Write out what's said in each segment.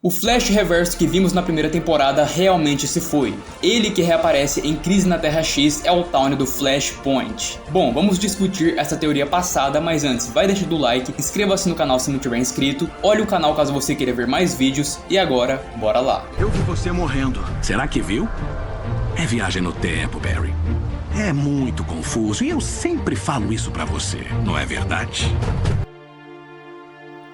O Flash Reverso que vimos na primeira temporada realmente se foi. Ele que reaparece em Crise na Terra X é o Tawny do Flashpoint. Bom, vamos discutir essa teoria passada, mas antes, vai deixando o like, inscreva-se no canal se não tiver inscrito, olhe o canal caso você queira ver mais vídeos, e agora, bora lá. Eu vi você morrendo. Será que viu? É viagem no tempo, Barry. É muito confuso e eu sempre falo isso pra você, não é verdade?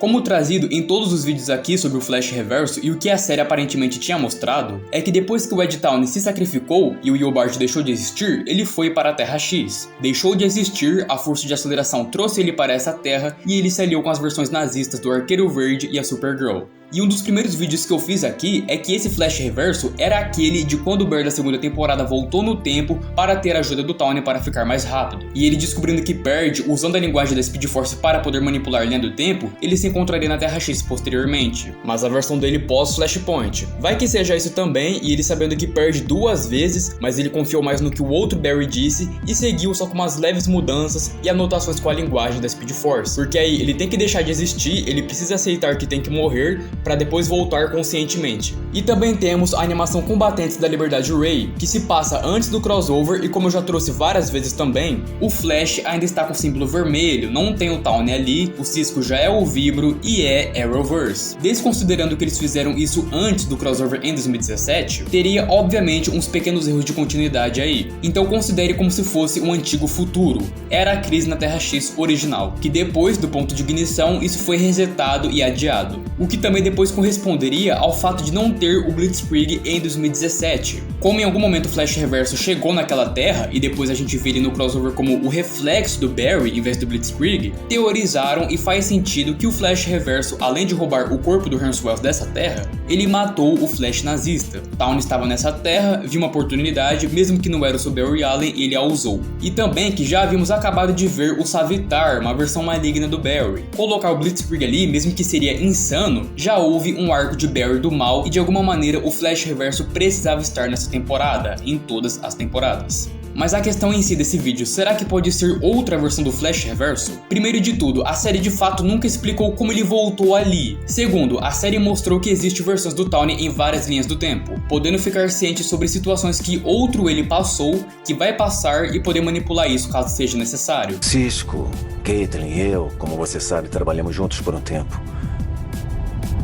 Como trazido em todos os vídeos aqui sobre o Flash Reverso e o que a série aparentemente tinha mostrado, é que depois que o Ed Tawny se sacrificou e o Eobard deixou de existir, ele foi para a Terra X. Deixou de existir, a força de aceleração trouxe ele para essa terra e ele se aliou com as versões nazistas do Arqueiro Verde e a Supergirl. E um dos primeiros vídeos que eu fiz aqui é que esse Flash Reverso era aquele de quando o Barry da segunda temporada voltou no tempo para ter a ajuda do Tawny para ficar mais rápido. E ele descobrindo que Perd, usando a linguagem da Speed Force para poder manipular a linha do tempo, ele se encontraria na Terra X posteriormente. Mas a versão dele pós-Flashpoint. Vai que seja isso também, e ele sabendo que perde duas vezes, mas ele confiou mais no que o outro Barry disse e seguiu só com umas leves mudanças e anotações com a linguagem da Speed Force. Porque aí ele tem que deixar de existir, ele precisa aceitar que tem que morrer para depois voltar conscientemente. E também temos a animação Combatentes da Liberdade Ray, que se passa antes do crossover e como eu já trouxe várias vezes também, o Flash ainda está com o símbolo vermelho, não tem o Tawny ali, o Cisco já é o Vibro e é Arrowverse. Desconsiderando que eles fizeram isso antes do crossover em 2017, teria obviamente uns pequenos erros de continuidade aí. Então considere como se fosse um antigo futuro. Era a Crise na Terra X original, que depois do ponto de ignição isso foi resetado e adiado. O que também depois corresponderia ao fato de não ter o Blitzkrieg em 2017. Como em algum momento o Flash Reverso chegou naquela terra e depois a gente vê ele no crossover como o reflexo do Barry em vez do Blitzkrieg, teorizaram e faz sentido que o Flash Reverso, além de roubar o corpo do Hans Wells dessa terra, ele matou o Flash nazista. Tawny estava nessa terra, viu uma oportunidade, mesmo que não era o seu Barry Allen, ele a usou. E também que já havíamos acabado de ver o Savitar, uma versão maligna do Barry. Colocar o Blitzkrieg ali, mesmo que seria insano, já houve um arco de Barry do mal e de alguma maneira o Flash Reverso precisava estar nessa temporada, em todas as temporadas. Mas a questão em si desse vídeo, será que pode ser outra versão do Flash Reverso? Primeiro de tudo, a série de fato nunca explicou como ele voltou ali. Segundo, a série mostrou que existem versões do Tawny em várias linhas do tempo, podendo ficar ciente sobre situações que outro ele passou, que vai passar e poder manipular isso caso seja necessário. Cisco, Caitlin e eu, como você sabe, trabalhamos juntos por um tempo.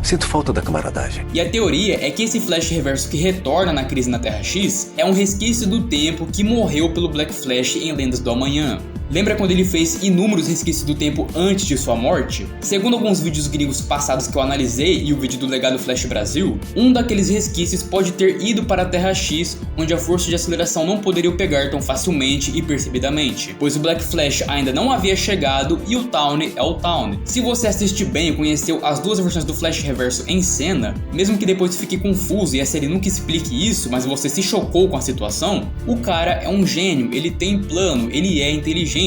Sinto falta da camaradagem. E a teoria é que esse Flash Reverso que retorna na Crise na Terra X é um resquício do tempo que morreu pelo Black Flash em Lendas do Amanhã. Lembra quando ele fez inúmeros resquícios do tempo antes de sua morte? Segundo alguns vídeos gringos passados que eu analisei e o vídeo do Legado Flash Brasil, um daqueles resquícios pode ter ido para a Terra X, onde a força de aceleração não poderia o pegar tão facilmente e percebidamente, pois o Black Flash ainda não havia chegado e o Tawny é o Tawny. Se você assistir bem e conheceu as duas versões do Flash Reverso em cena, mesmo que depois fique confuso e a série nunca explique isso, mas você se chocou com a situação, o cara é um gênio, ele tem plano, ele é inteligente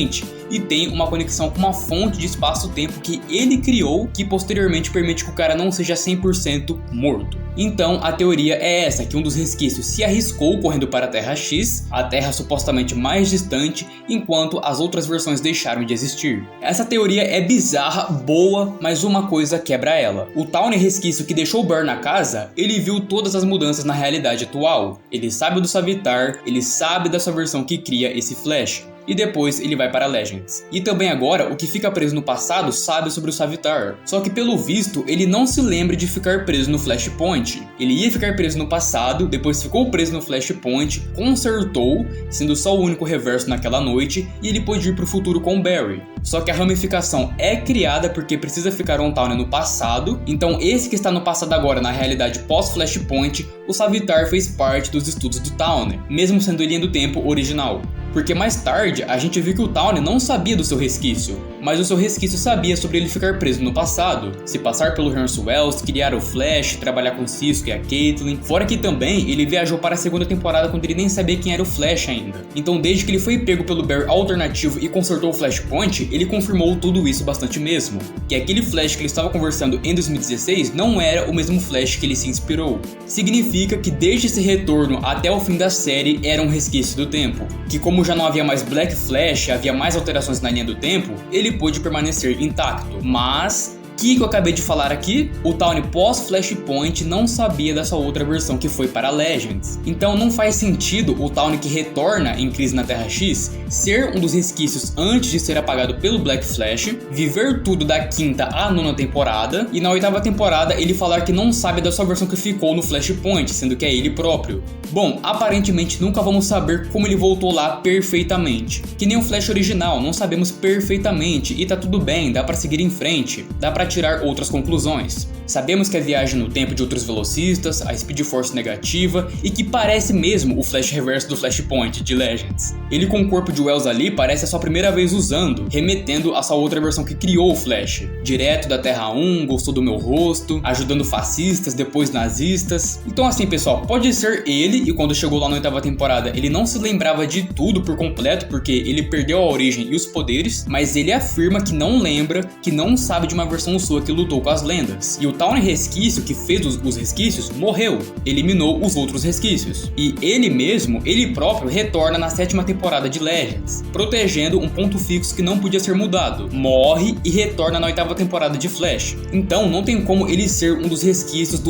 e tem uma conexão com uma fonte de espaço-tempo que ele criou, que posteriormente permite que o cara não seja 100% morto. Então a teoria é essa, que um dos resquícios se arriscou correndo para a Terra X, a Terra supostamente mais distante, enquanto as outras versões deixaram de existir. Essa teoria é bizarra, boa, mas uma coisa quebra ela. O Tawny resquício que deixou o Barry na casa, ele viu todas as mudanças na realidade atual. Ele sabe do Savitar, ele sabe da sua versão que cria esse Flash. E depois ele vai para Legends. E também agora, o que fica preso no passado sabe sobre o Savitar. Só que pelo visto, ele não se lembra de ficar preso no Flashpoint. Ele ia ficar preso no passado, depois ficou preso no Flashpoint, consertou, sendo só o único reverso naquela noite, e ele pôde ir para o futuro com Barry. Só que a ramificação é criada porque precisa ficar um Tawny no passado, então esse que está no passado agora, na realidade pós-Flashpoint, o Savitar fez parte dos estudos do Tawny, mesmo sendo linha do tempo original. Porque mais tarde a gente viu que o Tawny não sabia do seu resquício, mas o seu resquício sabia sobre ele ficar preso no passado, se passar pelo Hans Wells, criar o Flash, trabalhar com o Cisco e a Caitlin. Fora que também ele viajou para a segunda temporada quando ele nem sabia quem era o Flash ainda. Então desde que ele foi pego pelo Barry alternativo e consertou o Flashpoint, ele confirmou tudo isso bastante mesmo. Que aquele Flash que ele estava conversando em 2016 não era o mesmo Flash que ele se inspirou. Significa que desde esse retorno até o fim da série era um resquício do tempo. Que como já não havia mais Black Flash, havia mais alterações na linha do tempo, ele pôde permanecer intacto. Mas que eu acabei de falar aqui? O Tawny pós-Flashpoint não sabia dessa outra versão que foi para Legends. Então não faz sentido o Tawny que retorna em Crise na Terra X ser um dos resquícios antes de ser apagado pelo Black Flash, viver tudo da 5ª à 9ª temporada e na 8ª temporada ele falar que não sabe da sua versão que ficou no Flashpoint, sendo que é ele próprio. Bom, aparentemente nunca vamos saber como ele voltou lá perfeitamente. Que nem o Flash original, não sabemos perfeitamente e tá tudo bem, dá pra seguir em frente, dá pra tirar outras conclusões. Sabemos que a viagem no tempo de outros velocistas, a Speed Force negativa e que parece mesmo o Flash Reverso do Flashpoint de Legends. Ele com o corpo de Wells ali parece a sua primeira vez usando, remetendo a sua outra versão que criou o Flash. Direto da Terra 1, gostou do meu rosto, ajudando fascistas, depois nazistas. Então assim pessoal, pode ser ele e quando chegou lá na 8ª temporada ele não se lembrava de tudo por completo porque ele perdeu a origem e os poderes, mas ele afirma que não lembra, que não sabe de uma versão sua que lutou com as lendas. E o Tawny resquício que fez os resquícios morreu, eliminou os outros resquícios. E ele mesmo, ele próprio retorna na 7ª temporada de Legends, protegendo um ponto fixo que não podia ser mudado. Morre e retorna na 8ª temporada de Flash. Então não tem como ele ser um dos resquícios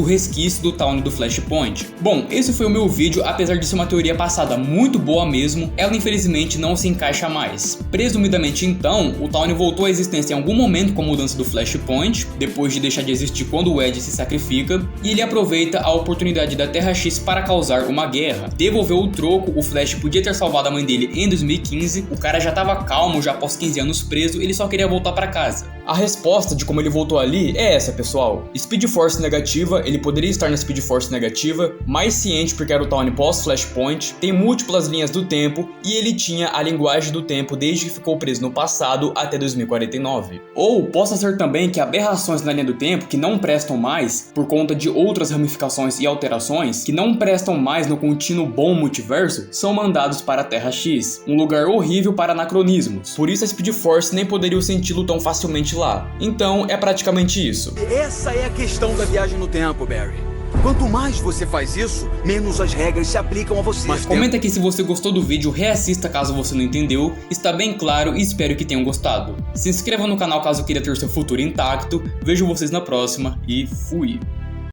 do Tawny do Flashpoint. Bom, esse foi o meu vídeo, apesar de ser uma teoria passada muito boa mesmo, ela infelizmente não se encaixa mais. Presumidamente então, o Tawny voltou à existência em algum momento com a mudança do Flashpoint, depois de deixar de existir quando o Ed se sacrifica, e ele aproveita a oportunidade da Terra X para causar uma guerra. Devolveu o troco, o Flash podia ter salvado a mãe dele em 2015, o cara já estava calmo já após 15 anos preso, ele só queria voltar para casa. A resposta de como ele voltou ali é essa, pessoal. Speed Force negativa, ele poderia estar na Speed Force negativa, mais ciente porque era o Tawny pós-Flashpoint, tem múltiplas linhas do tempo e ele tinha a linguagem do tempo desde que ficou preso no passado até 2049. Ou possa ser também que aberrações na linha do tempo que não prestam mais por conta de outras ramificações e alterações que não prestam mais no contínuo bom multiverso são mandados para a Terra X, um lugar horrível para anacronismos. Por isso a Speed Force nem poderia senti-lo tão facilmente lá. Então é praticamente isso. Essa é a questão da viagem no tempo, Barry. Quanto mais você faz isso, menos as regras se aplicam a você. Mas comenta aqui se você gostou do vídeo, reassista caso você não entendeu, está bem claro e espero que tenham gostado. Se inscreva no canal caso queira ter seu futuro intacto, vejo vocês na próxima e fui!